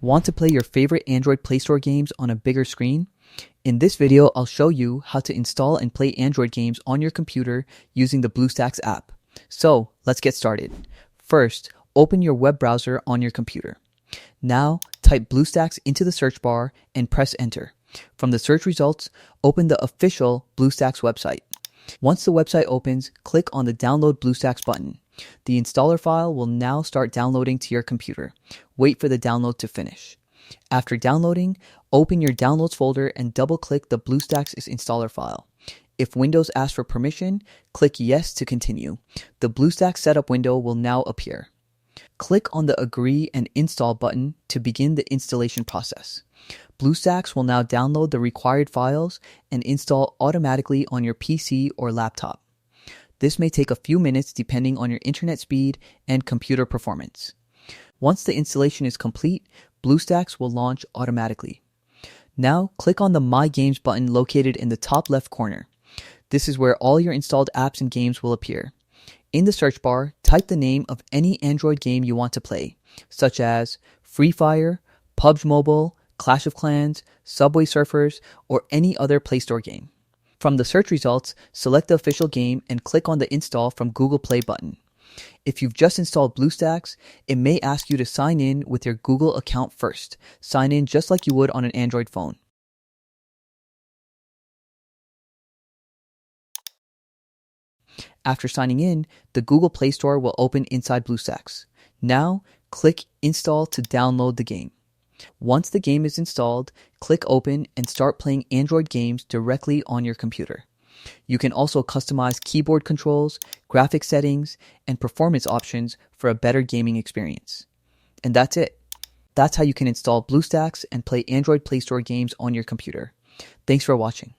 Want to play your favorite Android Play Store games on a bigger screen? In this video, I'll show you how to install and play Android games on your computer using the BlueStacks app. So, let's get started. First, open your web browser on your computer. Now, type BlueStacks into the search bar and press enter. From the search results, open the official BlueStacks website. Once the website opens, click on the Download BlueStacks button. The installer file will now start downloading to your computer. Wait for the download to finish. After downloading, open your Downloads folder and double-click the BlueStacks installer file. If Windows asks for permission, click Yes to continue. The BlueStacks setup window will now appear. Click on the Agree and Install button to begin the installation process. BlueStacks will now download the required files and install automatically on your PC or laptop. This may take a few minutes depending on your internet speed and computer performance. Once the installation is complete, BlueStacks will launch automatically. Now, click on the My Games button located in the top left corner. This is where all your installed apps and games will appear. In the search bar, type the name of any Android game you want to play, such as Free Fire, PUBG Mobile, Clash of Clans, Subway Surfers, or any other Play Store game. From the search results, select the official game and click on the Install from Google Play button. If you've just installed BlueStacks, it may ask you to sign in with your Google account first. Sign in just like you would on an Android phone. After signing in, the Google Play Store will open inside BlueStacks. Now, click Install to download the game. Once the game is installed, click Open and start playing Android games directly on your computer. You can also customize keyboard controls, graphics settings, and performance options for a better gaming experience. And that's it. That's how you can install BlueStacks and play Android Play Store games on your computer. Thanks for watching.